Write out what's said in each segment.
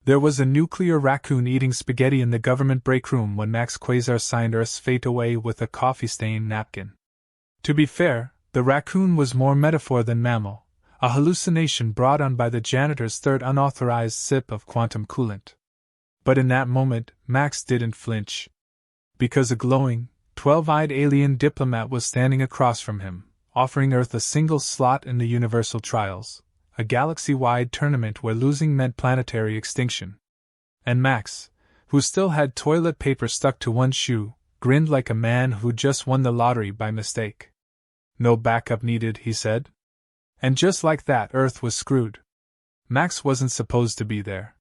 There was a nuclear raccoon eating spaghetti in the government break room when Max Quasar signed Earth's fate away with a coffee-stained napkin. To be fair, the raccoon was more metaphor than mammal, a hallucination brought on by the janitor's third unauthorized sip of quantum coolant. But in that moment, Max didn't flinch. Because a glowing, 12-eyed alien diplomat was standing across from him, offering Earth a single slot in the Universal Trials, a galaxy-wide tournament where losing meant planetary extinction. And Max, who still had toilet paper stuck to one shoe, grinned like a man who'd just won the lottery by mistake. No backup needed, he said. And just like that, Earth was screwed. Max wasn't supposed to be there.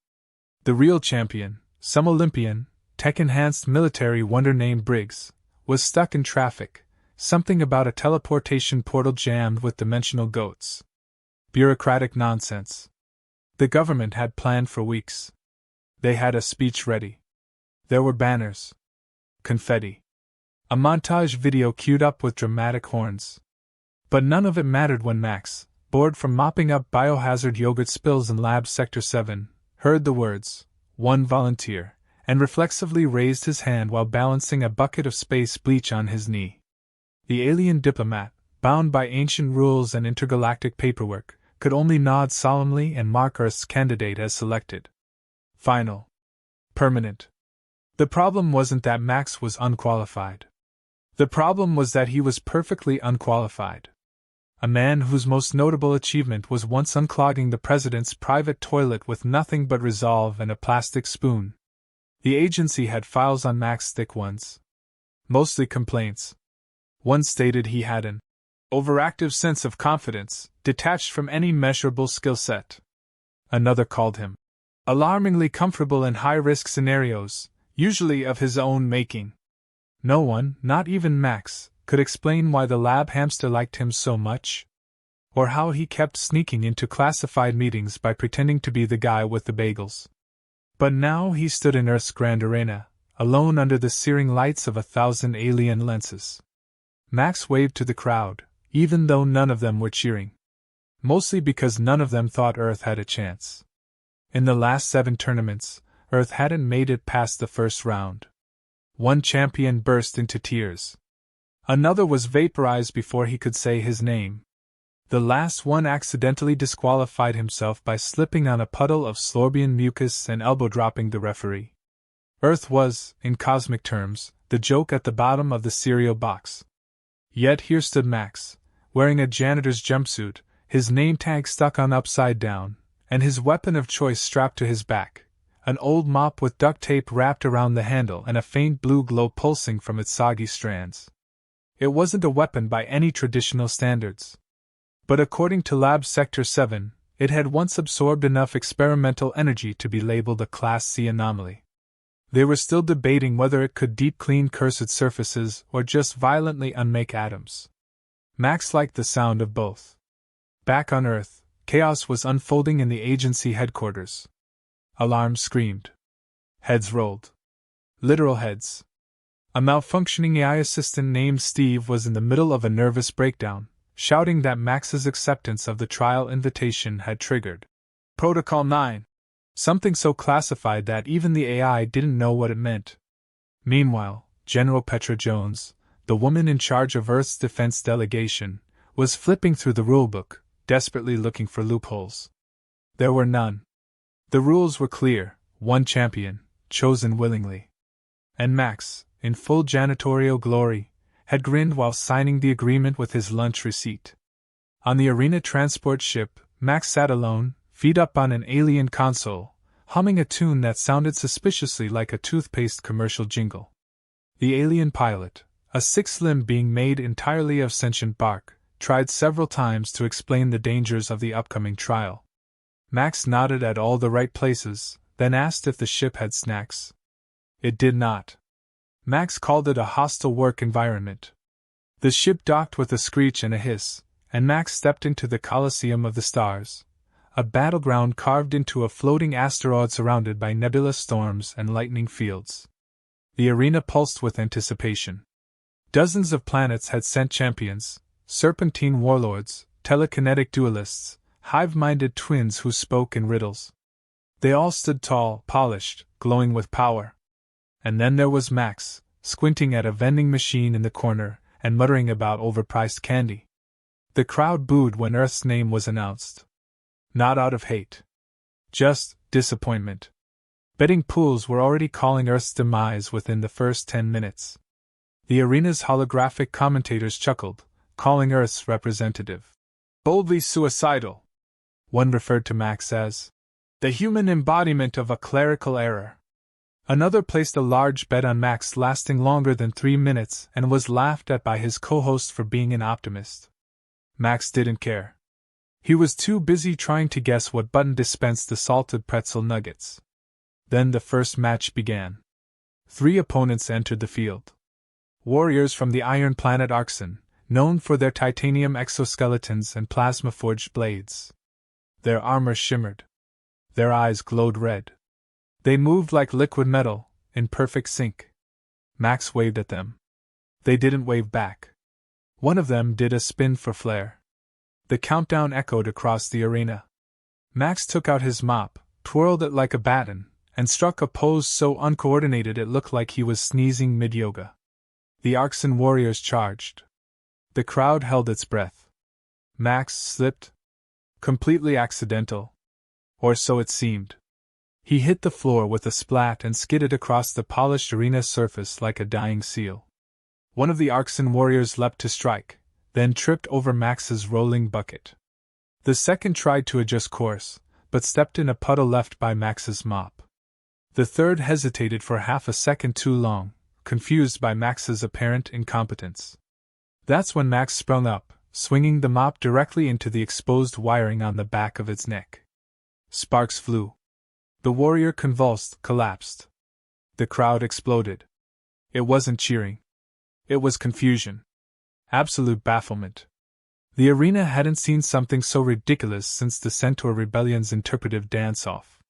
The real champion, some Olympian, tech-enhanced military wonder named Briggs, was stuck in traffic, something about a teleportation portal jammed with dimensional goats. Bureaucratic nonsense. The government had planned for weeks. They had a speech ready. There were banners. Confetti. A montage video queued up with dramatic horns. But none of it mattered when Max, bored from mopping up biohazard yogurt spills in Lab Sector 7, heard the words, "One volunteer," and reflexively raised his hand while balancing a bucket of space bleach on his knee. The alien diplomat, bound by ancient rules and intergalactic paperwork, could only nod solemnly and mark Earth's candidate as selected. Final. Permanent. The problem wasn't that Max was unqualified. The problem was that he was perfectly unqualified. A man whose most notable achievement was once unclogging the president's private toilet with nothing but resolve and a plastic spoon. The agency had files on Max, thick ones. Mostly complaints. One stated he had an overactive sense of confidence, detached from any measurable skill set. Another called him alarmingly comfortable in high-risk scenarios, usually of his own making. No one, not even Max, could explain why the lab hamster liked him so much, or how he kept sneaking into classified meetings by pretending to be the guy with the bagels. But now he stood in Earth's grand arena, alone under the searing lights of 1,000 alien lenses. Max waved to the crowd, even though none of them were cheering. Mostly because none of them thought Earth had a chance. In the last 7 tournaments, Earth hadn't made it past the first round. One champion burst into tears. Another was vaporized before he could say his name. The last one accidentally disqualified himself by slipping on a puddle of Slorbian mucus and elbow-dropping the referee. Earth was, in cosmic terms, the joke at the bottom of the cereal box. Yet here stood Max, wearing a janitor's jumpsuit, his name tag stuck on upside down, and his weapon of choice strapped to his back, an old mop with duct tape wrapped around the handle and a faint blue glow pulsing from its soggy strands. It wasn't a weapon by any traditional standards. But according to Lab Sector 7, it had once absorbed enough experimental energy to be labeled a Class C anomaly. They were still debating whether it could deep clean cursed surfaces or just violently unmake atoms. Max liked the sound of both. Back on Earth, chaos was unfolding in the agency headquarters. Alarms screamed. Heads rolled. Literal heads. A malfunctioning AI assistant named Steve was in the middle of a nervous breakdown, shouting that Max's acceptance of the trial invitation had triggered Protocol 9. Something so classified that even the AI didn't know what it meant. Meanwhile, General Petra Jones, the woman in charge of Earth's defense delegation, was flipping through the rulebook, desperately looking for loopholes. There were none. The rules were clear: one champion, chosen willingly. And Max, in full janitorial glory, had grinned while signing the agreement with his lunch receipt. On the arena transport ship, Max sat alone, feet up on an alien console, humming a tune that sounded suspiciously like a toothpaste commercial jingle. The alien pilot, a sixth limb being made entirely of sentient bark, tried several times to explain the dangers of the upcoming trial. Max nodded at all the right places, then asked if the ship had snacks. It did not. Max called it a hostile work environment. The ship docked with a screech and a hiss, and Max stepped into the Colosseum of the Stars, a battleground carved into a floating asteroid surrounded by nebulous storms and lightning fields. The arena pulsed with anticipation. Dozens of planets had sent champions, serpentine warlords, telekinetic duelists, hive-minded twins who spoke in riddles. They all stood tall, polished, glowing with power. And then there was Max, squinting at a vending machine in the corner and muttering about overpriced candy. The crowd booed when Earth's name was announced. Not out of hate. Just disappointment. Betting pools were already calling Earth's demise within the first 10 minutes. The arena's holographic commentators chuckled, calling Earth's representative boldly suicidal. One referred to Max as the human embodiment of a clerical error. Another placed a large bet on Max lasting longer than 3 minutes and was laughed at by his co-host for being an optimist. Max didn't care. He was too busy trying to guess what button dispensed the salted pretzel nuggets. Then the first match began. 3 opponents entered the field. Warriors from the iron planet Arxen, known for their titanium exoskeletons and plasma-forged blades. Their armor shimmered. Their eyes glowed red. They moved like liquid metal, in perfect sync. Max waved at them. They didn't wave back. One of them did a spin for flair. The countdown echoed across the arena. Max took out his mop, twirled it like a baton, and struck a pose so uncoordinated it looked like he was sneezing mid-yoga. The Arxen warriors charged. The crowd held its breath. Max slipped. Completely accidental. Or so it seemed. He hit the floor with a splat and skidded across the polished arena surface like a dying seal. One of the Arxen warriors leapt to strike, then tripped over Max's rolling bucket. The second tried to adjust course, but stepped in a puddle left by Max's mop. The third hesitated for half a second too long, confused by Max's apparent incompetence. That's when Max sprung up, swinging the mop directly into the exposed wiring on the back of its neck. Sparks flew. The warrior convulsed, collapsed. The crowd exploded. It wasn't cheering. It was confusion. Absolute bafflement. The arena hadn't seen something so ridiculous since the Centaur Rebellion's interpretive dance-off.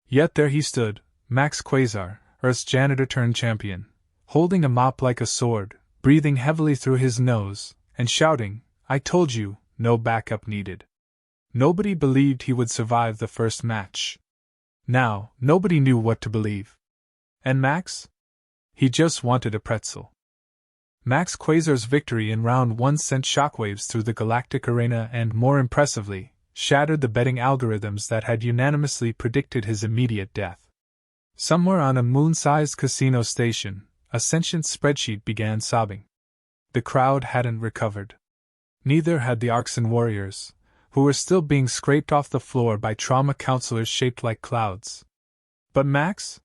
Yet there he stood, Max Quasar, Earth's janitor-turned-champion, holding a mop like a sword, breathing heavily through his nose, and shouting, "I told you, no backup needed." Nobody believed he would survive the first match. Now, nobody knew what to believe. And Max? He just wanted a pretzel. Max Quasar's victory in round 1 sent shockwaves through the galactic arena and, more impressively, shattered the betting algorithms that had unanimously predicted his immediate death. Somewhere on a moon-sized casino station, a sentient spreadsheet began sobbing. The crowd hadn't recovered. Neither had the Arxen warriors, who were still being scraped off the floor by trauma counselors shaped like clouds. But Max?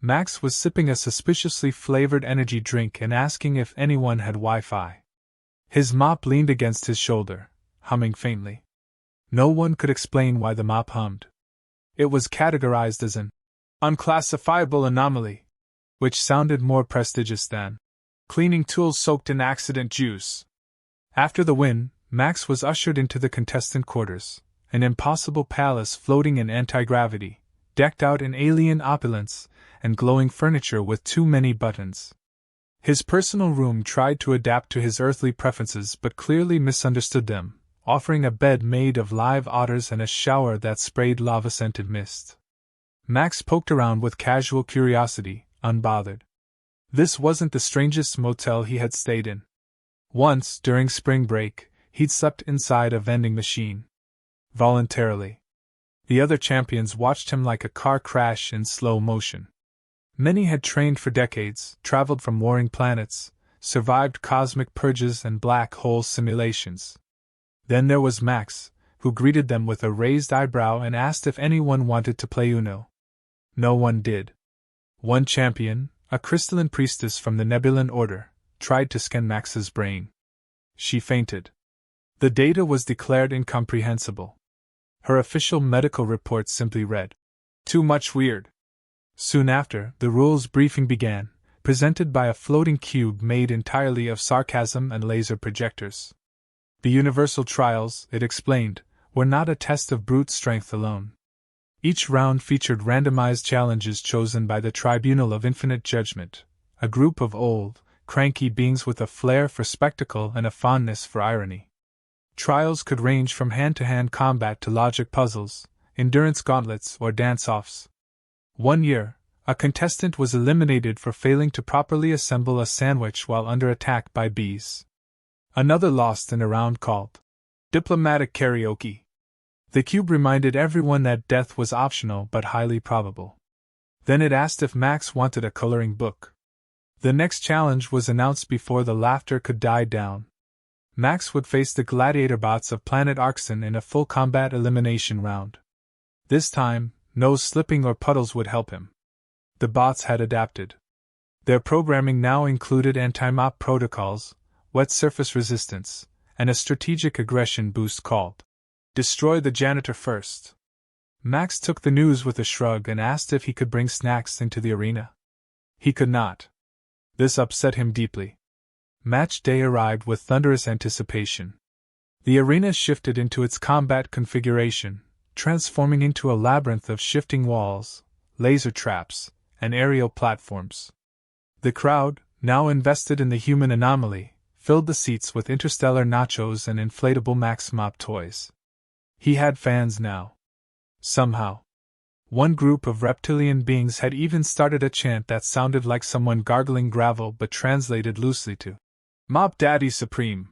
Max was sipping a suspiciously flavored energy drink and asking if anyone had Wi-Fi. His mop leaned against his shoulder, humming faintly. No one could explain why the mop hummed. It was categorized as an unclassifiable anomaly, which sounded more prestigious than cleaning tools soaked in accident juice. After the win, Max was ushered into the contestant quarters, an impossible palace floating in anti-gravity, decked out in alien opulence, and glowing furniture with too many buttons. His personal room tried to adapt to his earthly preferences but clearly misunderstood them, offering a bed made of live otters and a shower that sprayed lava-scented mist. Max poked around with casual curiosity, unbothered. This wasn't the strangest motel he had stayed in. Once, during spring break, he'd slept inside a vending machine. Voluntarily. The other champions watched him like a car crash in slow motion. Many had trained for decades, traveled from warring planets, survived cosmic purges and black hole simulations. Then there was Max, who greeted them with a raised eyebrow and asked if anyone wanted to play Uno. No one did. One champion, a crystalline priestess from the Nebulan Order, tried to scan Max's brain. She fainted. The data was declared incomprehensible. Her official medical report simply read, "Too much weird." Soon after, the rules briefing began, presented by a floating cube made entirely of sarcasm and laser projectors. The universal trials, it explained, were not a test of brute strength alone. Each round featured randomized challenges chosen by the Tribunal of Infinite Judgment, a group of old, cranky beings with a flair for spectacle and a fondness for irony. Trials could range from hand-to-hand combat to logic puzzles, endurance gauntlets, or dance-offs. One year, a contestant was eliminated for failing to properly assemble a sandwich while under attack by bees. Another lost in a round called diplomatic karaoke. The cube reminded everyone that death was optional but highly probable. Then it asked if Max wanted a coloring book. The next challenge was announced before the laughter could die down. Max would face the gladiator bots of Planet Arxon in a full combat elimination round. This time, no slipping or puddles would help him. The bots had adapted. Their programming now included anti-mop protocols, wet surface resistance, and a strategic aggression boost called Destroy the Janitor First. Max took the news with a shrug and asked if he could bring snacks into the arena. He could not. This upset him deeply. Match day arrived with thunderous anticipation. The arena shifted into its combat configuration, transforming into a labyrinth of shifting walls, laser traps, and aerial platforms. The crowd, now invested in the human anomaly, filled the seats with interstellar nachos and inflatable Max Mop toys. He had fans now. Somehow. One group of reptilian beings had even started a chant that sounded like someone gargling gravel but translated loosely to Mop Daddy Supreme.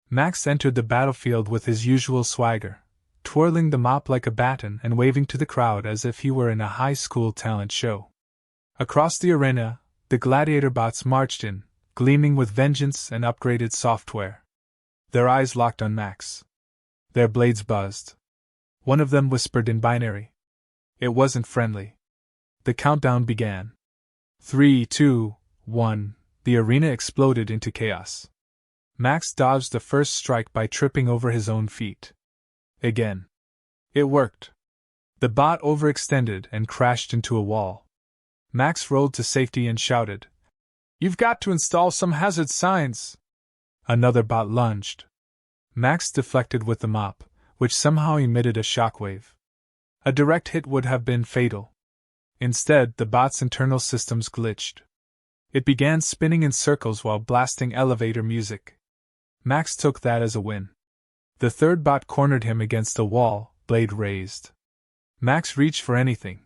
Max entered the battlefield with his usual swagger, twirling the mop like a baton and waving to the crowd as if he were in a high school talent show. Across the arena, the gladiator bots marched in, gleaming with vengeance and upgraded software. Their eyes locked on Max. Their blades buzzed. One of them whispered in binary. It wasn't friendly. The countdown began. 3, 2, 1. The arena exploded into chaos. Max dodged the first strike by tripping over his own feet. Again. It worked. The bot overextended and crashed into a wall. Max rolled to safety and shouted, "You've got to install some hazard signs!" Another bot lunged. Max deflected with the mop, which somehow emitted a shockwave. A direct hit would have been fatal. Instead, the bot's internal systems glitched. It began spinning in circles while blasting elevator music. Max took that as a win. The third bot cornered him against the wall, blade raised. Max reached for anything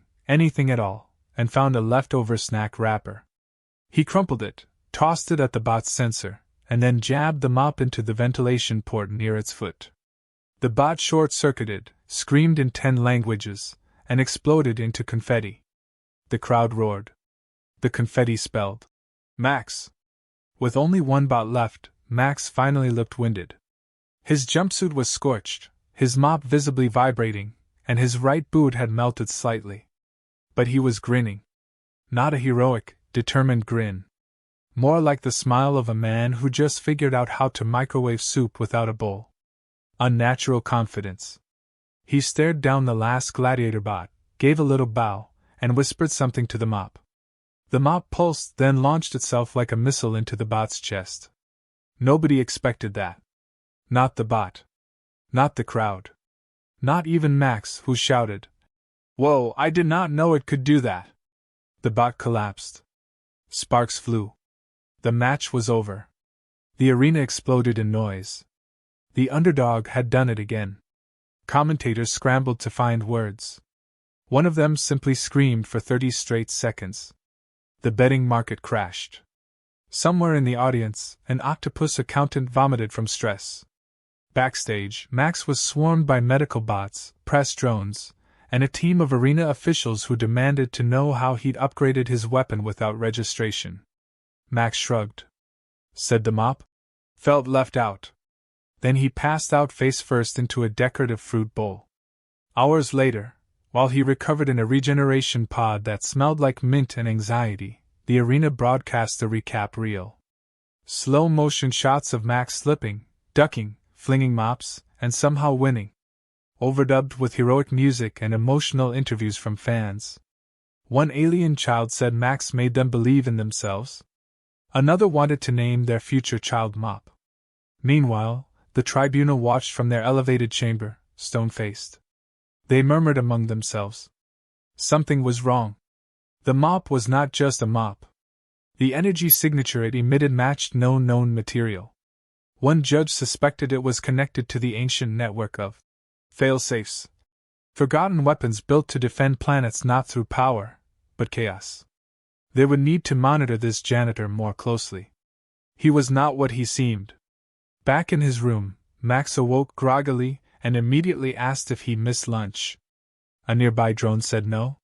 at all, and found a leftover snack wrapper. He crumpled it, tossed it at the bot's sensor, and then jabbed the mop into the ventilation port near its foot. The bot short-circuited, screamed in 10 languages, and exploded into confetti. The crowd roared. The confetti spelled Max. With only one bot left, Max finally looked winded. His jumpsuit was scorched, his mop visibly vibrating, and his right boot had melted slightly. But he was grinning. Not a heroic, determined grin. More like the smile of a man who just figured out how to microwave soup without a bowl. Unnatural confidence. He stared down the last gladiator bot, gave a little bow, and whispered something to the mop. The mop pulsed, then launched itself like a missile into the bot's chest. Nobody expected that. Not the bot. Not the crowd. Not even Max, who shouted, "Whoa, I did not know it could do that!" The bot collapsed. Sparks flew. The match was over. The arena exploded in noise. The underdog had done it again. Commentators scrambled to find words. One of them simply screamed for 30 straight seconds. The betting market crashed. Somewhere in the audience, an octopus accountant vomited from stress. Backstage, Max was swarmed by medical bots, press drones, and a team of arena officials who demanded to know how he'd upgraded his weapon without registration. Max shrugged. Said the mop. Felt left out. Then he passed out face first into a decorative fruit bowl. Hours later, while he recovered in a regeneration pod that smelled like mint and anxiety, the arena broadcast the recap reel. Slow-motion shots of Max slipping, ducking, flinging mops, and somehow winning. Overdubbed with heroic music and emotional interviews from fans. One alien child said Max made them believe in themselves. Another wanted to name their future child Mop. Meanwhile, the tribunal watched from their elevated chamber, stone-faced. They murmured among themselves. Something was wrong. The mop was not just a mop. The energy signature it emitted matched no known material. One judge suspected it was connected to the ancient network of fail-safes. Forgotten weapons built to defend planets not through power, but chaos. They would need to monitor this janitor more closely. He was not what he seemed. Back in his room, Max awoke groggily and immediately asked if he missed lunch. A nearby drone said no.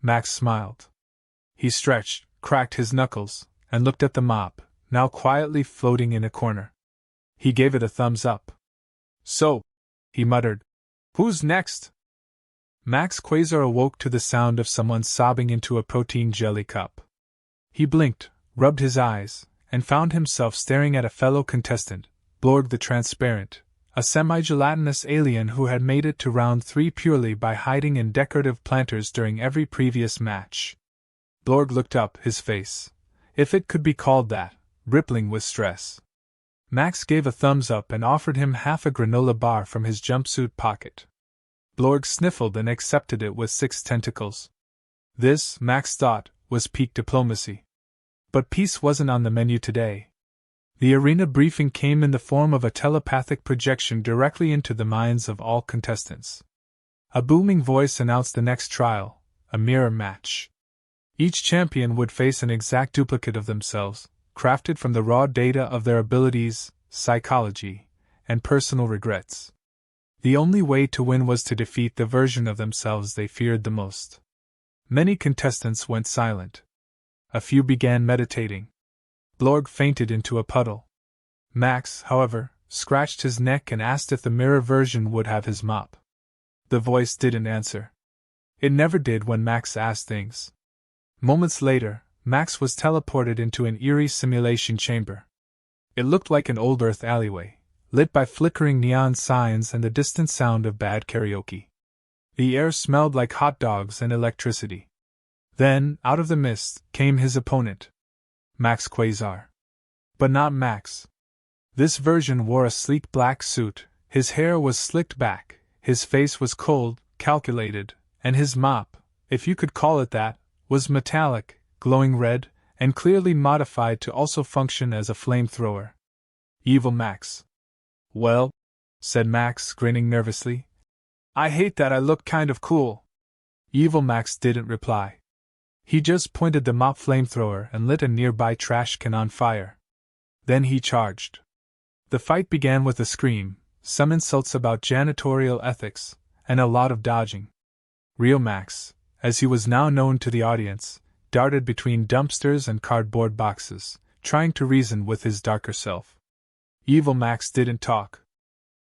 Max smiled. He stretched, cracked his knuckles, and looked at the mop, now quietly floating in a corner. He gave it a thumbs up. So, he muttered, who's next? Max Quasar awoke to the sound of someone sobbing into a protein jelly cup. He blinked, rubbed his eyes, and found himself staring at a fellow contestant, Blorg the Transparent, a semi-gelatinous alien who had made it to round 3 purely by hiding in decorative planters during every previous match. Blorg looked up, his face, if it could be called that, rippling with stress. Max gave a thumbs up and offered him half a granola bar from his jumpsuit pocket. Blorg sniffled and accepted it with 6 tentacles. This, Max thought, was peak diplomacy. But peace wasn't on the menu today. The arena briefing came in the form of a telepathic projection directly into the minds of all contestants. A booming voice announced the next trial, a mirror match. Each champion would face an exact duplicate of themselves, crafted from the raw data of their abilities, psychology, and personal regrets. The only way to win was to defeat the version of themselves they feared the most. Many contestants went silent. A few began meditating. Blorg fainted into a puddle. Max, however, scratched his neck and asked if the mirror version would have his mop. The voice didn't answer. It never did when Max asked things. Moments later, Max was teleported into an eerie simulation chamber. It looked like an old Earth alleyway, lit by flickering neon signs and the distant sound of bad karaoke. The air smelled like hot dogs and electricity. Then, out of the mist, came his opponent, Max Quasar. But not Max. This version wore a sleek black suit, his hair was slicked back, his face was cold, calculated, and his mop, if you could call it that, was metallic, glowing red, and clearly modified to also function as a flamethrower. Evil Max. Well, said Max, grinning nervously. I hate that I look kind of cool. Evil Max didn't reply. He just pointed the mop flamethrower and lit a nearby trash can on fire. Then he charged. The fight began with a scream, some insults about janitorial ethics, and a lot of dodging. Real Max, as he was now known to the audience, darted between dumpsters and cardboard boxes, trying to reason with his darker self. Evil Max didn't talk.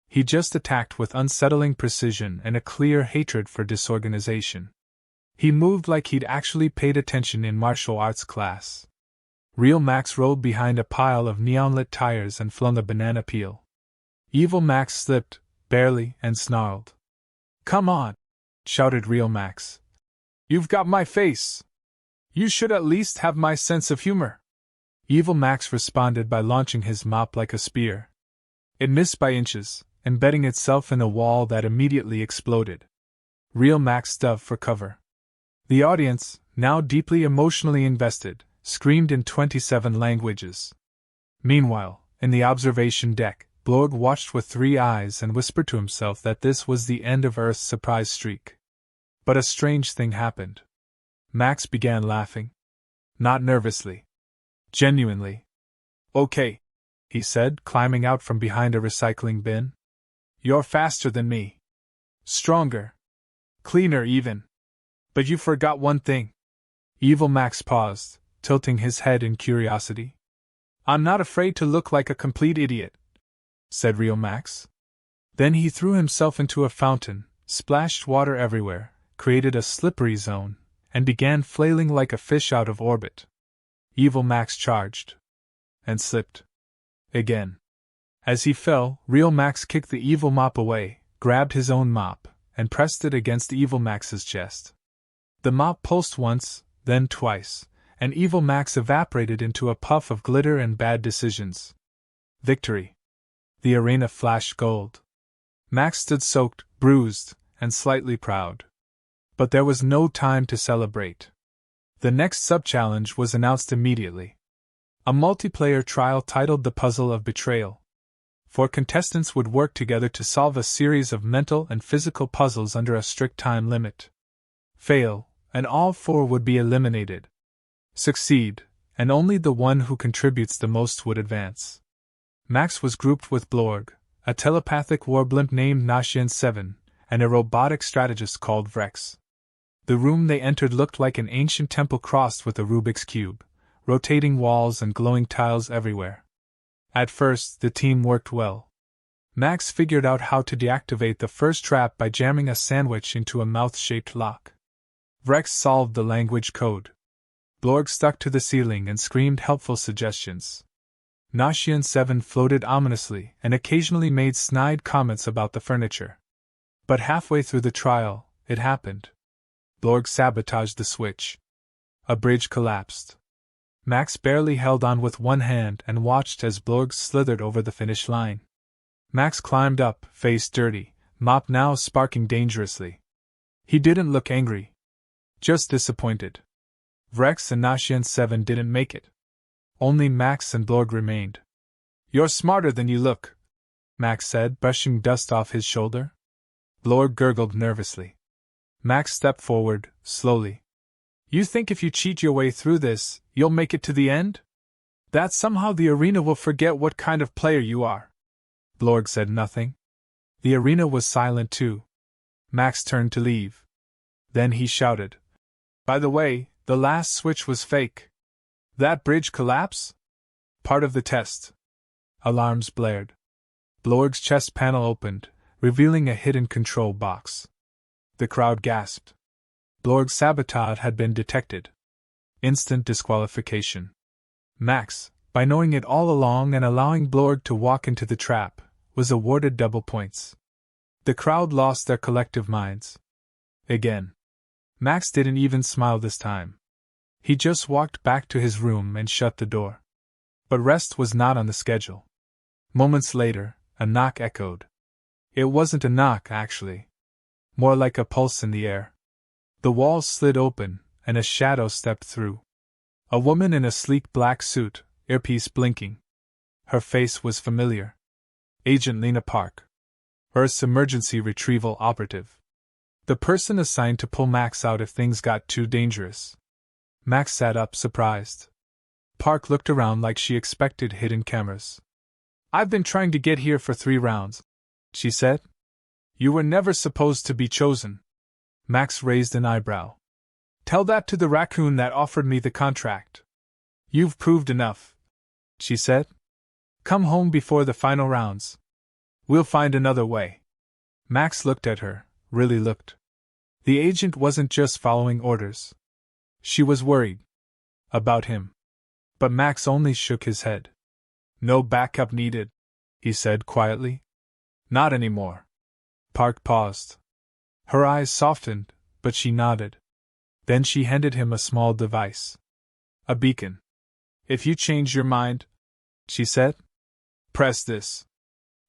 He just attacked with unsettling precision and a clear hatred for disorganization. He moved like he'd actually paid attention in martial arts class. Real Max rolled behind a pile of neon-lit tires and flung a banana peel. Evil Max slipped, barely, and snarled. Come on! Shouted Real Max. You've got my face! You should at least have my sense of humor! Evil Max responded by launching his mop like a spear. It missed by inches, embedding itself in a wall that immediately exploded. Real Max dove for cover. The audience, now deeply emotionally invested, screamed in 27 languages. Meanwhile, in the observation deck, Blorg watched with 3 eyes and whispered to himself that this was the end of Earth's surprise streak. But a strange thing happened. Max began laughing. Not nervously. Genuinely. Okay, he said, climbing out from behind a recycling bin. You're faster than me. Stronger. Cleaner even. But you forgot one thing. Evil Max paused, tilting his head in curiosity. I'm not afraid to look like a complete idiot, said Real Max. Then he threw himself into a fountain, splashed water everywhere, created a slippery zone, and began flailing like a fish out of orbit. Evil Max charged. And slipped. Again. As he fell, Real Max kicked the evil mop away, grabbed his own mop, and pressed it against Evil Max's chest. The mop pulsed once, then twice, and Evil Max evaporated into a puff of glitter and bad decisions. Victory. The arena flashed gold. Max stood soaked, bruised, and slightly proud. But there was no time to celebrate. The next sub-challenge was announced immediately. A multiplayer trial titled The Puzzle of Betrayal. 4 contestants would work together to solve a series of mental and physical puzzles under a strict time limit. Fail, and all 4 would be eliminated. Succeed, and only the one who contributes the most would advance. Max was grouped with Blorg, a telepathic warblimp named Nashian 7, and a robotic strategist called Vrex. The room they entered looked like an ancient temple crossed with a Rubik's Cube, rotating walls and glowing tiles everywhere. At first, the team worked well. Max figured out how to deactivate the first trap by jamming a sandwich into a mouth-shaped lock. Vrex solved the language code. Blorg stuck to the ceiling and screamed helpful suggestions. Nashian 7 floated ominously and occasionally made snide comments about the furniture. But halfway through the trial, it happened. Blorg sabotaged the switch. A bridge collapsed. Max barely held on with one hand and watched as Blorg slithered over the finish line. Max climbed up, face dirty, mop now sparking dangerously. He didn't look angry. Just disappointed. Vrex and Nashian 7 didn't make it. Only Max and Blorg remained. "You're smarter than you look," Max said, brushing dust off his shoulder. Blorg gurgled nervously. Max stepped forward, slowly. "You think if you cheat your way through this, you'll make it to the end? That somehow the arena will forget what kind of player you are?" Blorg said nothing. The arena was silent too. Max turned to leave. Then he shouted, "By the way, the last switch was fake. That bridge collapse? Part of the test." Alarms blared. Blorg's chest panel opened, revealing a hidden control box. The crowd gasped. Blorg's sabotage had been detected. Instant disqualification. Max, by knowing it all along and allowing Blorg to walk into the trap, was awarded double points. The crowd lost their collective minds. Again. Max didn't even smile this time. He just walked back to his room and shut the door. But rest was not on the schedule. Moments later, a knock echoed. It wasn't a knock, actually. More like a pulse in the air. The walls slid open, and a shadow stepped through. A woman in a sleek black suit, earpiece blinking. Her face was familiar. Agent Lena Park. Earth's emergency retrieval operative. The person assigned to pull Max out if things got too dangerous. Max sat up, surprised. Park looked around like she expected hidden cameras. "I've been trying to get here for 3 rounds," she said. "You were never supposed to be chosen." Max raised an eyebrow. "Tell that to the raccoon that offered me the contract." "You've proved enough," she said. "Come home before the final rounds. We'll find another way." Max looked at her, really looked. The agent wasn't just following orders. She was worried. About him. But Max only shook his head. "No backup needed," he said quietly. "Not anymore." Park paused. Her eyes softened, but she nodded. Then she handed him a small device. "A beacon. If you change your mind," she said, "press this."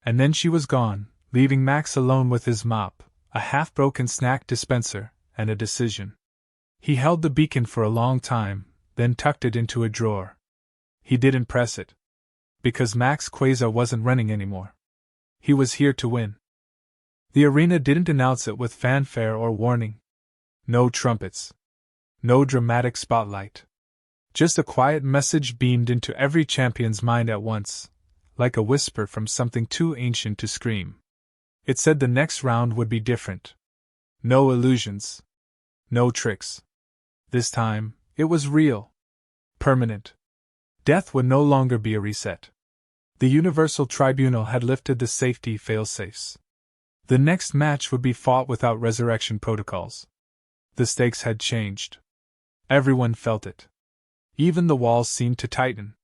And then she was gone, leaving Max alone with his mop, a half-broken snack dispenser, and a decision. He held the beacon for a long time, then tucked it into a drawer. He didn't press it. Because Max Quasar wasn't running anymore. He was here to win. The arena didn't announce it with fanfare or warning. No trumpets. No dramatic spotlight. Just a quiet message beamed into every champion's mind at once, like a whisper from something too ancient to scream. It said the next round would be different. No illusions. No tricks. This time, it was real. Permanent. Death would no longer be a reset. The Universal Tribunal had lifted the safety failsafes. The next match would be fought without resurrection protocols. The stakes had changed. Everyone felt it. Even the walls seemed to tighten.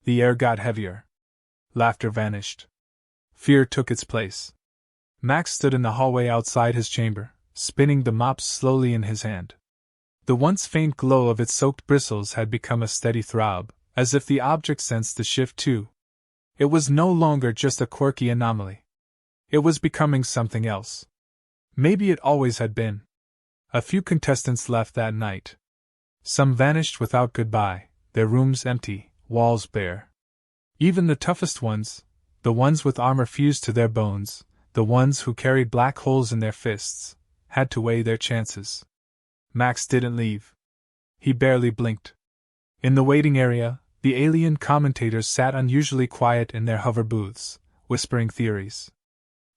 The air got heavier. Laughter vanished. Fear took its place. Max stood in the hallway outside his chamber, spinning the mop slowly in his hand. The once faint glow of its soaked bristles had become a steady throb, as if the object sensed the shift too. It was no longer just a quirky anomaly. It was becoming something else. Maybe it always had been. A few contestants left that night. Some vanished without goodbye, their rooms empty, walls bare. Even the toughest ones, The ones with armor fused to their bones, the ones who carried black holes in their fists, had to weigh their chances. Max didn't leave. He barely blinked. In the waiting area, the alien commentators sat unusually quiet in their hover booths, whispering theories.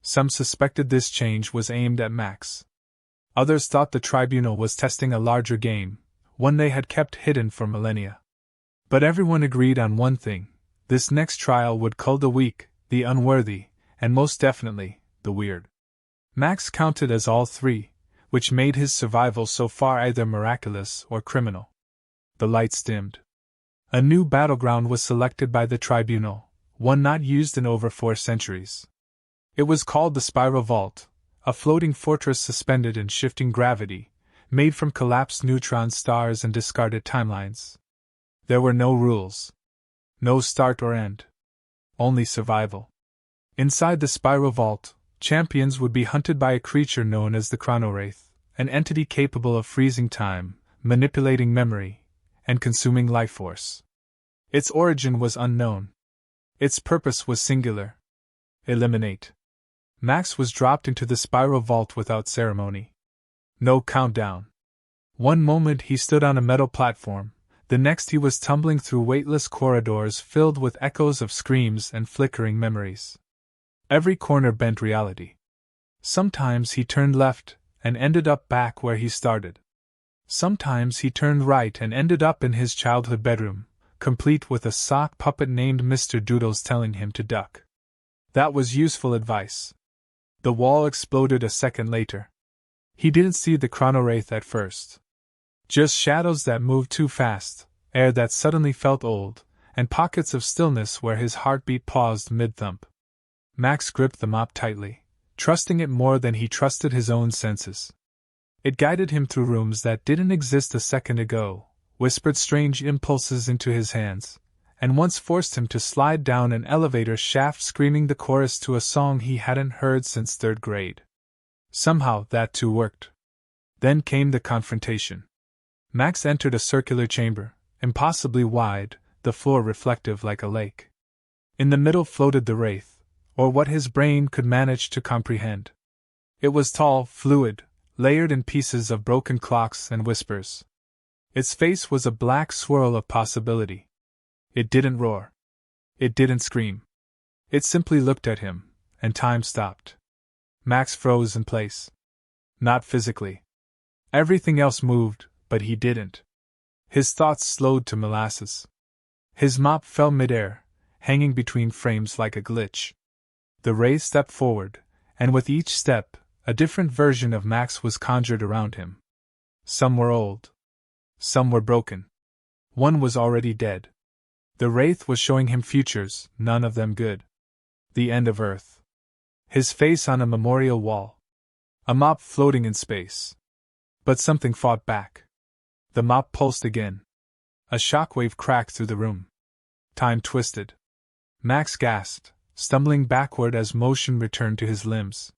Some suspected this change was aimed at Max. Others thought the tribunal was testing a larger game, one they had kept hidden for millennia. But everyone agreed on one thing: this next trial would cull the weak, the unworthy, and most definitely, the weird. Max counted as all three, which made his survival so far either miraculous or criminal. The lights dimmed. A new battleground was selected by the tribunal, one not used in over 4 centuries. It was called the Spiral Vault, a floating fortress suspended in shifting gravity, made from collapsed neutron stars and discarded timelines. There were no rules. No start or end. Only survival. Inside the Spiral Vault, champions would be hunted by a creature known as the Chronowraith, an entity capable of freezing time, manipulating memory, and consuming life force. Its origin was unknown. Its purpose was singular: eliminate. Max was dropped into the Spiral Vault without ceremony. No countdown. One moment he stood on a metal platform, the next he was tumbling through weightless corridors filled with echoes of screams and flickering memories. Every corner bent reality. Sometimes he turned left and ended up back where he started. Sometimes he turned right and ended up in his childhood bedroom, complete with a sock puppet named Mr. Doodles telling him to duck. That was useful advice. The wall exploded a second later. He didn't see the Chronowraith at first. Just shadows that moved too fast, air that suddenly felt old, and pockets of stillness where his heartbeat paused mid-thump. Max gripped the mop tightly, trusting it more than he trusted his own senses. It guided him through rooms that didn't exist a second ago, whispered strange impulses into his hands, and once forced him to slide down an elevator shaft screaming the chorus to a song he hadn't heard since 3rd grade. Somehow that too worked. Then came the confrontation. Max entered a circular chamber, impossibly wide, the floor reflective like a lake. In the middle floated the Wraith, or what his brain could manage to comprehend. It was tall, fluid, layered in pieces of broken clocks and whispers. Its face was a black swirl of possibility. It didn't roar. It didn't scream. It simply looked at him, and time stopped. Max froze in place. Not physically. Everything else moved, but he didn't. His thoughts slowed to molasses. His mop fell midair, hanging between frames like a glitch. The Wraith stepped forward, and with each step, a different version of Max was conjured around him. Some were old. Some were broken. One was already dead. The Wraith was showing him futures, none of them good. The end of Earth. His face on a memorial wall. A mop floating in space. But something fought back. The mop pulsed again. A shockwave cracked through the room. Time twisted. Max gasped, stumbling backward as motion returned to his limbs.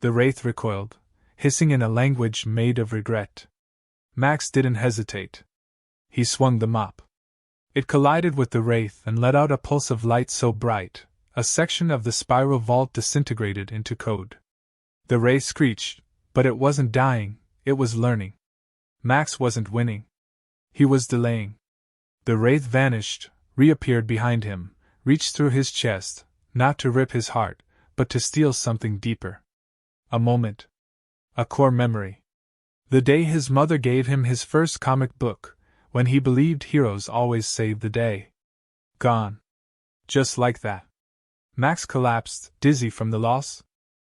The Wraith recoiled, hissing in a language made of regret. Max didn't hesitate. He swung the mop. It collided with the Wraith and let out a pulse of light so bright, a section of the Spiral Vault disintegrated into code. The Wraith screeched, but it wasn't dying, it was learning. Max wasn't winning. He was delaying. The Wraith vanished, reappeared behind him, reached through his chest, not to rip his heart, but to steal something deeper. A moment. A core memory. The day his mother gave him his first comic book, when he believed heroes always save the day. Gone. Just like that. Max collapsed, dizzy from the loss.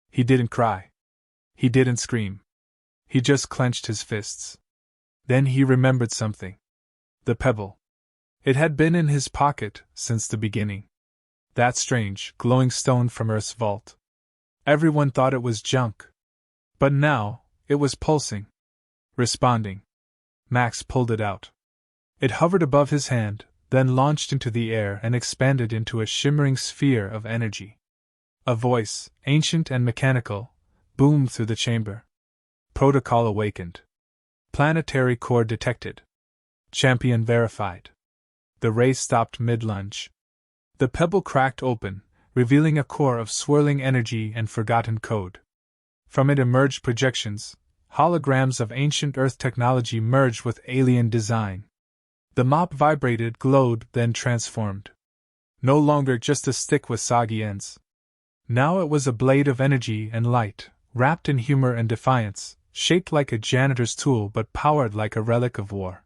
He didn't cry. He didn't scream. He just clenched his fists. Then he remembered something. The pebble. It had been in his pocket since the beginning. That strange, glowing stone from Earth's vault. Everyone thought it was junk. But now, it was pulsing. Responding. Max pulled it out. It hovered above his hand, then launched into the air and expanded into a shimmering sphere of energy. A voice, ancient and mechanical, boomed through the chamber. Protocol awakened. Planetary core detected. Champion verified. The Wraith stopped mid-lunge. The pebble cracked open, revealing a core of swirling energy and forgotten code. From it emerged projections, holograms of ancient Earth technology merged with alien design. The mop vibrated, glowed, then transformed. No longer just a stick with soggy ends. Now it was a blade of energy and light, wrapped in humor and defiance, shaped like a janitor's tool but powered like a relic of war.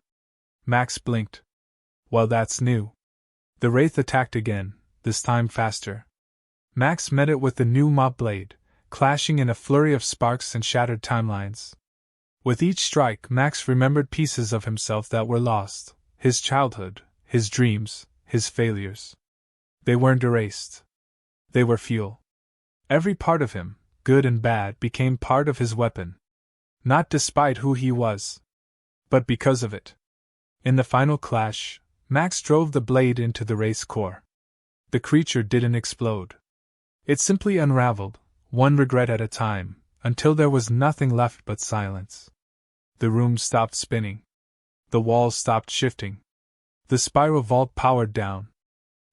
Max blinked. Well, that's new. The wraith attacked again, this time faster. Max met it with the new mop blade, clashing in a flurry of sparks and shattered timelines. With each strike, Max remembered pieces of himself that were lost, his childhood, his dreams, his failures. They weren't erased. They were fuel. Every part of him, good and bad, became part of his weapon. Not despite who he was, but because of it. In the final clash, Max drove the blade into the wraith's core. The creature didn't explode. It simply unraveled, one regret at a time, until there was nothing left but silence. The room stopped spinning. The walls stopped shifting. The spiral vault powered down.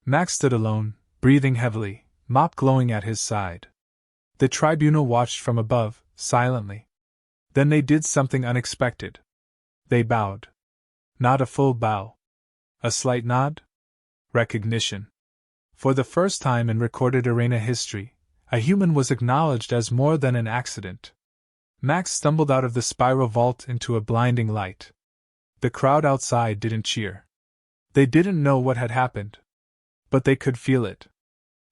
Max stood alone, breathing heavily, mop glowing at his side. The tribunal watched from above, silently. Then they did something unexpected. They bowed. Not a full bow. A slight nod? Recognition. For the first time in recorded arena history, a human was acknowledged as more than an accident. Max stumbled out of the spiral vault into a blinding light. The crowd outside didn't cheer. They didn't know what had happened. But they could feel it.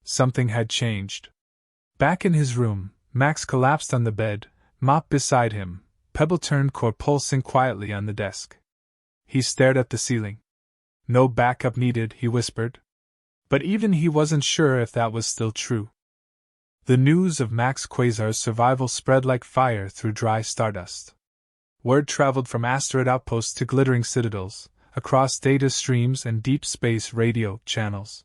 Something had changed. Back in his room, Max collapsed on the bed, mop beside him, pebble-turned core pulsing quietly on the desk. He stared at the ceiling. No backup needed, he whispered. But even he wasn't sure if that was still true. The news of Max Quasar's survival spread like fire through dry stardust. Word traveled from asteroid outposts to glittering citadels, across data streams and deep space radio channels.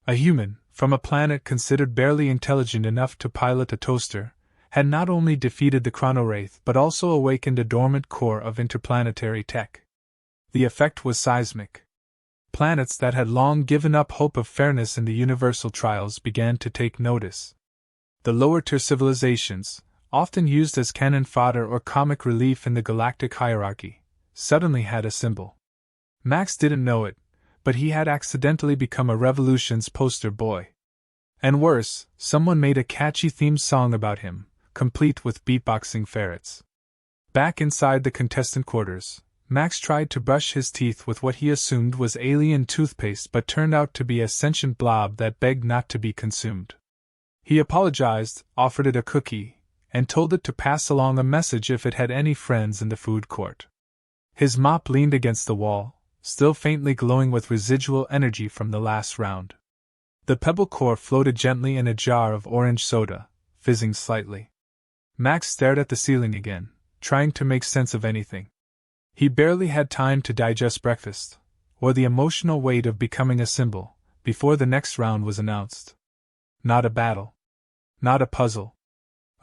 A human, from a planet considered barely intelligent enough to pilot a toaster, had not only defeated the Chronowraith but also awakened a dormant core of interplanetary tech. The effect was seismic. Planets that had long given up hope of fairness in the universal trials began to take notice. The lower-tier civilizations, often used as cannon fodder or comic relief in the galactic hierarchy, suddenly had a symbol. Max didn't know it, but he had accidentally become a revolution's poster boy. And worse, someone made a catchy theme song about him, complete with beatboxing ferrets. Back inside the contestant quarters, Max tried to brush his teeth with what he assumed was alien toothpaste but turned out to be a sentient blob that begged not to be consumed. He apologized, offered it a cookie, and told it to pass along a message if it had any friends in the food court. His mop leaned against the wall, still faintly glowing with residual energy from the last round. The pebble core floated gently in a jar of orange soda, fizzing slightly. Max stared at the ceiling again, trying to make sense of anything. He barely had time to digest breakfast, or the emotional weight of becoming a symbol, before the next round was announced. Not a battle. Not a puzzle.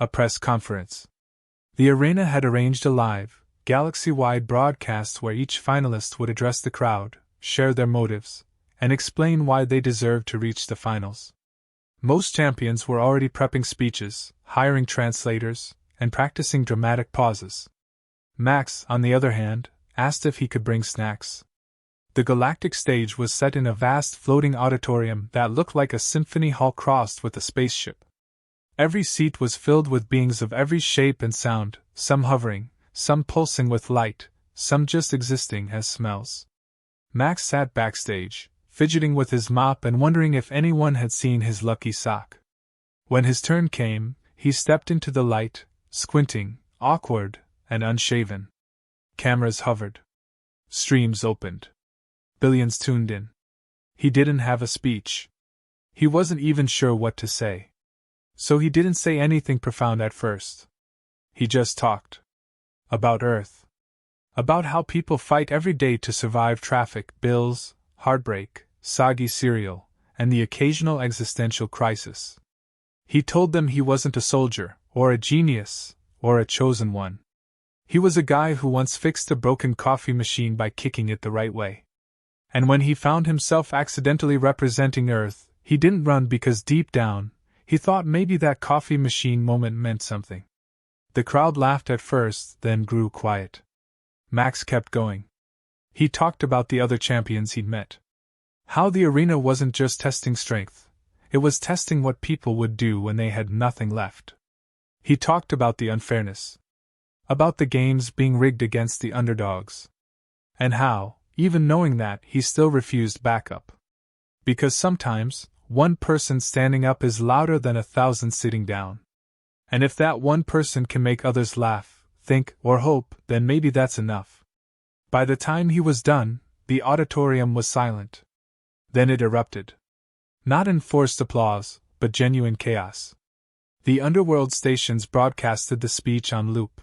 A press conference. The arena had arranged a live, galaxy-wide broadcast where each finalist would address the crowd, share their motives, and explain why they deserved to reach the finals. Most champions were already prepping speeches, hiring translators, and practicing dramatic pauses. Max, on the other hand, asked if he could bring snacks. The galactic stage was set in a vast floating auditorium that looked like a symphony hall crossed with a spaceship. Every seat was filled with beings of every shape and sound, some hovering, some pulsing with light, some just existing as smells. Max sat backstage, fidgeting with his mop and wondering if anyone had seen his lucky sock. When his turn came, he stepped into the light, squinting, awkward, and unshaven. Cameras hovered. Streams opened. Billions tuned in. He didn't have a speech. He wasn't even sure what to say. So he didn't say anything profound at first. He just talked. About Earth. About how people fight every day to survive traffic, bills, heartbreak, soggy cereal, and the occasional existential crisis. He told them he wasn't a soldier, or a genius, or a chosen one. He was a guy who once fixed a broken coffee machine by kicking it the right way. And when he found himself accidentally representing Earth, He didn't run because deep down, he thought maybe that coffee machine moment meant something. The crowd laughed at first, then grew quiet. Max kept going. He talked about the other champions he'd met. How the arena wasn't just testing strength, it was testing what people would do when they had nothing left. He talked about the unfairness. About the games being rigged against the underdogs. And how, even knowing that, he still refused backup. Because sometimes, one person standing up is louder than 1,000 sitting down. And if that one person can make others laugh, think, or hope, then maybe that's enough. By the time he was done, the auditorium was silent. Then it erupted. Not in forced applause, but genuine chaos. The underworld stations broadcasted the speech on loop.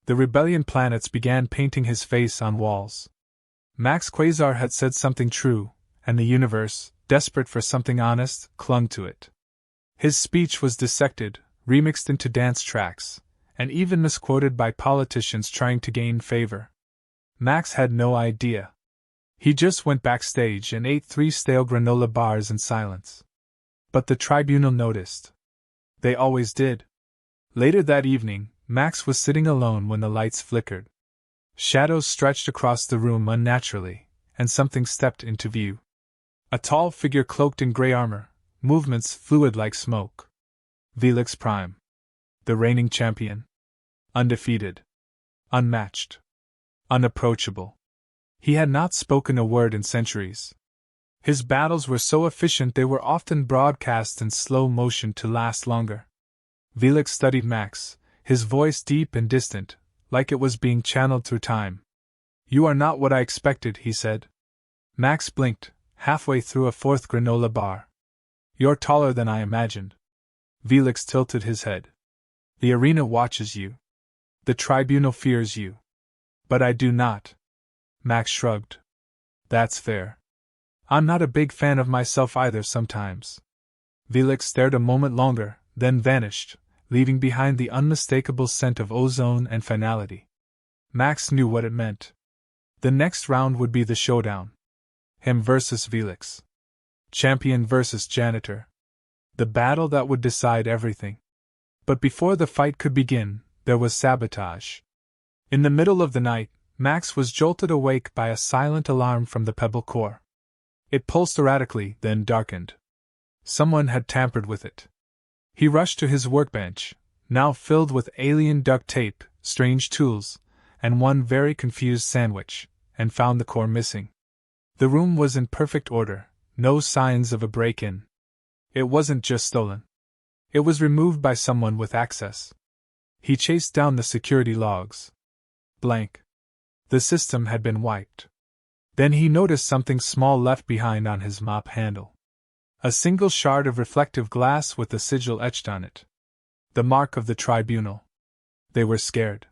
The rebellion planets began painting his face on walls. Max Quasar had said something true, and the universe, desperate for something honest, clung to it. His speech was dissected, remixed into dance tracks, and even misquoted by politicians trying to gain favor. Max had no idea. He just went backstage and ate 3 stale granola bars in silence. But the tribunal noticed. They always did. Later that evening, Max was sitting alone when the lights flickered. Shadows stretched across the room unnaturally, and something stepped into view. A tall figure cloaked in gray armor, movements fluid like smoke. Velix Prime. The reigning champion. Undefeated. Unmatched. Unapproachable. He had not spoken a word in centuries. His battles were so efficient they were often broadcast in slow motion to last longer. Velix studied Max, his voice deep and distant, like it was being channeled through time. "You are not what I expected," he said. Max blinked, halfway through a 4th granola bar. "You're taller than I imagined." Velix tilted his head. "The arena watches you. The tribunal fears you. But I do not." Max shrugged. "That's fair. I'm not a big fan of myself either sometimes." Velix stared a moment longer, then vanished, leaving behind the unmistakable scent of ozone and finality. Max knew what it meant. The next round would be the showdown. Him versus Velix. Champion versus janitor. The battle that would decide everything. But before the fight could begin, there was sabotage. In the middle of the night, Max was jolted awake by a silent alarm from the Pebble core. It pulsed erratically, then darkened. Someone had tampered with it. He rushed to his workbench, now filled with alien duct tape, strange tools, and one very confused sandwich, and found the core missing. The room was in perfect order, no signs of a break-in. It wasn't just stolen. It was removed by someone with access. He chased down the security logs. Blank. The system had been wiped. Then he noticed something small left behind on his mop handle. A single shard of reflective glass with a sigil etched on it. The mark of the tribunal. They were scared.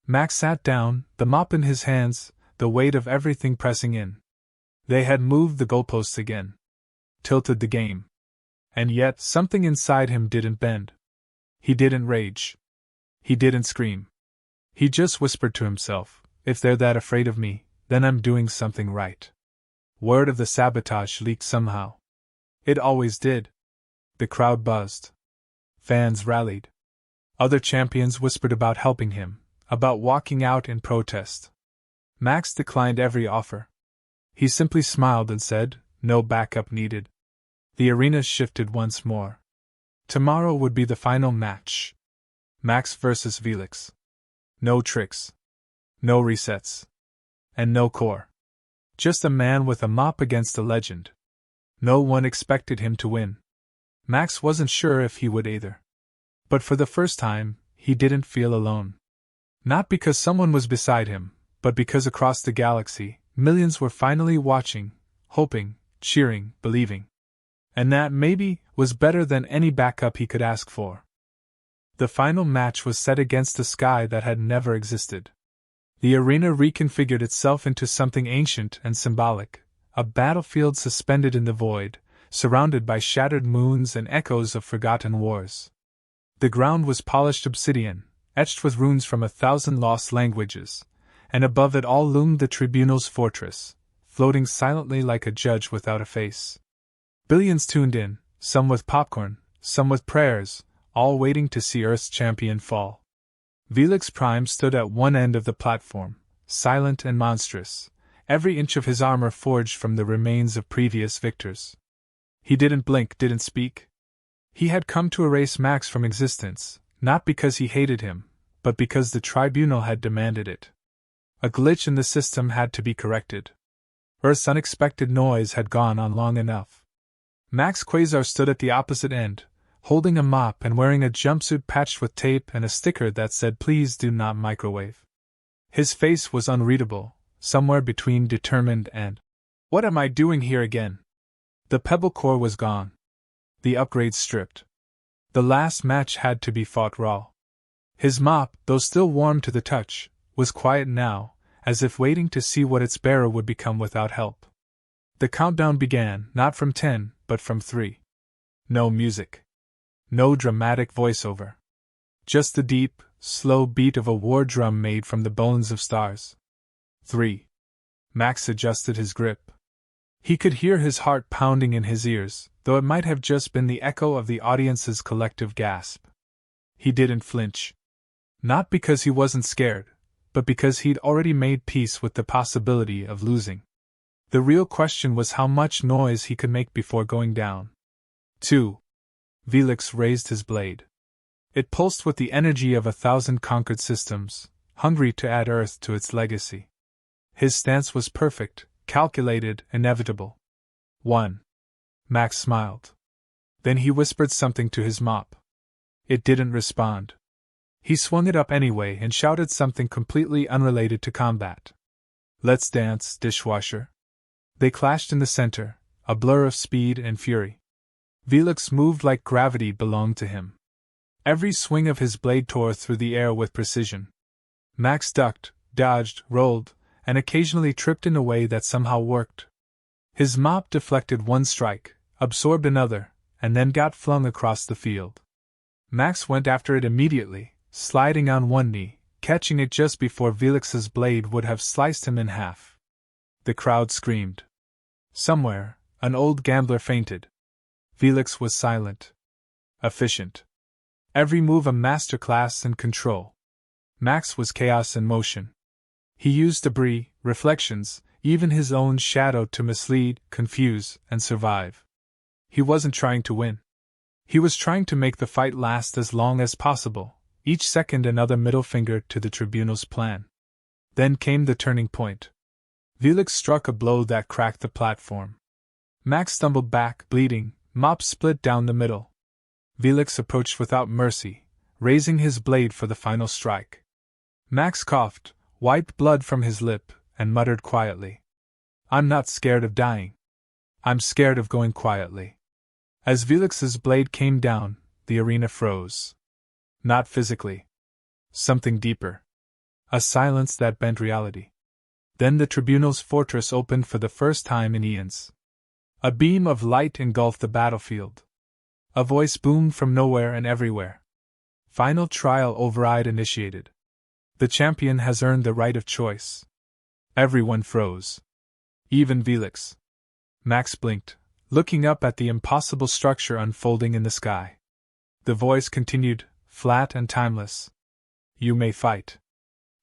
Max sat down, the mop in his hands, the weight of everything pressing in. They had moved the goalposts again. Tilted the game. And yet something inside him didn't bend. He didn't rage. He didn't scream. He just whispered to himself, "If they're that afraid of me, then I'm doing something right." Word of the sabotage leaked somehow. It always did. The crowd buzzed. Fans rallied. Other champions whispered about helping him, about walking out in protest. Max declined every offer. He simply smiled and said, "No backup needed." The arena shifted once more. Tomorrow would be the final match. Max versus Velix. No tricks. No resets. And no core. Just a man with a mop against a legend. No one expected him to win. Max wasn't sure if he would either. But for the first time, he didn't feel alone. Not because someone was beside him, but because across the galaxy, millions were finally watching, hoping, cheering, believing. And that, maybe, was better than any backup he could ask for. The final match was set against a sky that had never existed. The arena reconfigured itself into something ancient and symbolic, a battlefield suspended in the void, surrounded by shattered moons and echoes of forgotten wars. The ground was polished obsidian, etched with runes from 1,000 lost languages, and above it all loomed the tribunal's fortress, floating silently like a judge without a face. Billions tuned in, some with popcorn, some with prayers, all waiting to see Earth's champion fall. Felix Prime stood at one end of the platform, silent and monstrous, every inch of his armor forged from the remains of previous victors. He didn't blink, didn't speak. He had come to erase Max from existence, not because he hated him, but because the tribunal had demanded it. A glitch in the system had to be corrected. Earth's unexpected noise had gone on long enough. Max Quasar stood at the opposite end, holding a mop and wearing a jumpsuit patched with tape and a sticker that said "Please do not microwave." His face was unreadable, somewhere between determined and "What am I doing here again?" The Pebble Core was gone. The upgrades stripped. The last match had to be fought raw. His mop, though still warm to the touch, was quiet now, as if waiting to see what its bearer would become without help. The countdown began, not from 10, but from 3. No music. No dramatic voiceover. Just the deep, slow beat of a war drum made from the bones of stars. 3. Max adjusted his grip. He could hear his heart pounding in his ears, though it might have just been the echo of the audience's collective gasp. He didn't flinch. Not because he wasn't scared, but because he'd already made peace with the possibility of losing. The real question was how much noise he could make before going down. 2. Felix raised his blade. It pulsed with the energy of 1,000 conquered systems, hungry to add Earth to its legacy. His stance was perfect, calculated, inevitable. 1. Max smiled. Then he whispered something to his mop. It didn't respond. He swung it up anyway and shouted something completely unrelated to combat. "Let's dance, dishwasher." They clashed in the center, a blur of speed and fury. Felix moved like gravity belonged to him. Every swing of his blade tore through the air with precision. Max ducked, dodged, rolled, and occasionally tripped in a way that somehow worked. His mop deflected one strike, absorbed another, and then got flung across the field. Max went after it immediately, sliding on one knee, catching it just before Felix's blade would have sliced him in half. The crowd screamed. Somewhere, an old gambler fainted. Felix was silent. Efficient. Every move a masterclass in control. Max was chaos in motion. He used debris, reflections, even his own shadow to mislead, confuse, and survive. He wasn't trying to win. He was trying to make the fight last as long as possible, each second another middle finger to the tribunal's plan. Then came the turning point. Felix struck a blow that cracked the platform. Max stumbled back, bleeding, mop split down the middle. Felix approached without mercy, raising his blade for the final strike. Max coughed, wiped blood from his lip, and muttered quietly, "I'm not scared of dying. I'm scared of going quietly." As Felix's blade came down, the arena froze. Not physically. Something deeper. A silence that bent reality. Then the tribunal's fortress opened for the first time in eons. A beam of light engulfed the battlefield. A voice boomed from nowhere and everywhere. Final trial override initiated. The champion has earned the right of choice. Everyone froze. Even Felix. Max blinked, looking up at the impossible structure unfolding in the sky. The voice continued, flat and timeless. You may fight.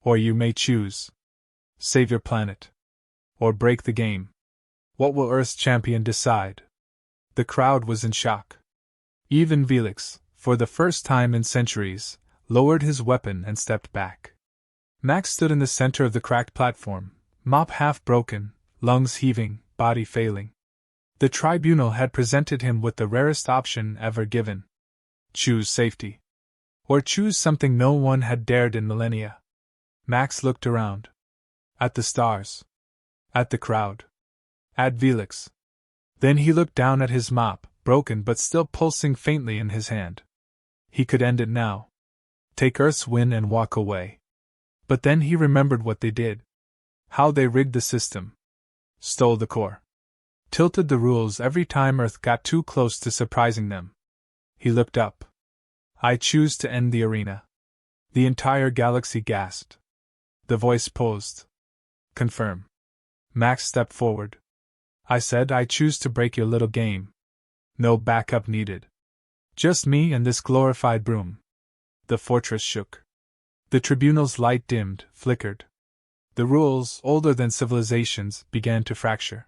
Or you may choose. Save your planet. Or break the game. What will Earth's champion decide? The crowd was in shock. Even Felix, for the first time in centuries, lowered his weapon and stepped back. Max stood in the center of the cracked platform, mop half broken, lungs heaving, body failing. The tribunal had presented him with the rarest option ever given. Choose safety. Or choose something no one had dared in millennia. Max looked around. At the stars. At the crowd. At Felix. Then he looked down at his mop, broken but still pulsing faintly in his hand. He could end it now. Take Earth's win and walk away. But then he remembered what they did. How they rigged the system. Stole the core. Tilted the rules every time Earth got too close to surprising them. He looked up. I choose to end the arena. The entire galaxy gasped. The voice posed. Confirm. Max stepped forward. I said I choose to break your little game. No backup needed. Just me and this glorified broom. The fortress shook. The tribunal's light dimmed, flickered. The rules, older than civilizations, began to fracture.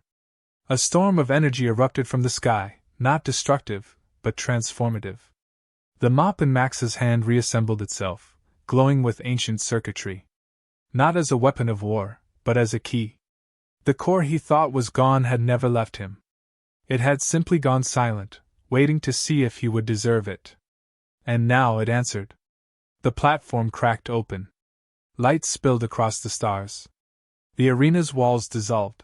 A storm of energy erupted from the sky, not destructive, but transformative. The mop in Max's hand reassembled itself, glowing with ancient circuitry. Not as a weapon of war, but as a key. The core he thought was gone had never left him. It had simply gone silent, waiting to see if he would deserve it. And now it answered. The platform cracked open. Light spilled across the stars. The arena's walls dissolved.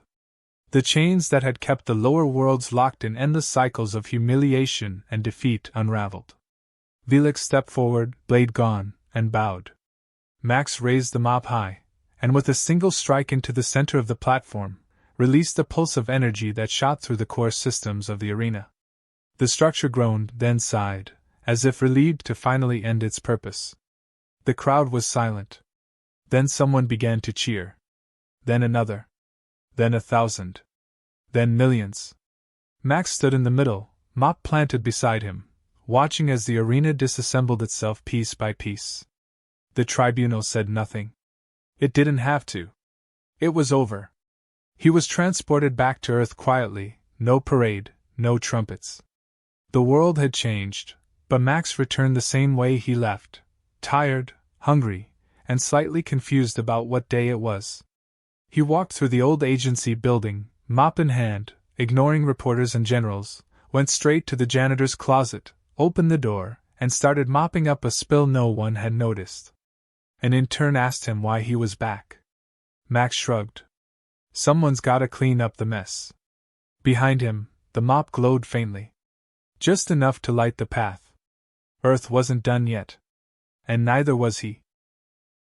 The chains that had kept the lower worlds locked in endless cycles of humiliation and defeat unraveled. Felix stepped forward, blade gone, and bowed. Max raised the mop high, and with a single strike into the center of the platform, released a pulse of energy that shot through the core systems of the arena. The structure groaned, then sighed, as if relieved to finally end its purpose. The crowd was silent. Then someone began to cheer. Then another. Then 1,000. Then millions. Max stood in the middle, mop planted beside him, watching as the arena disassembled itself piece by piece. The tribunal said nothing. It didn't have to. It was over. He was transported back to Earth quietly, no parade, no trumpets. The world had changed, but Max returned the same way he left, tired, hungry, and slightly confused about what day it was. He walked through the old agency building, mop in hand, ignoring reporters and generals, went straight to the janitor's closet, opened the door, and started mopping up a spill no one had noticed. An intern asked him why he was back. Max shrugged. Someone's gotta clean up the mess. Behind him, the mop glowed faintly. Just enough to light the path. Earth wasn't done yet. And neither was he.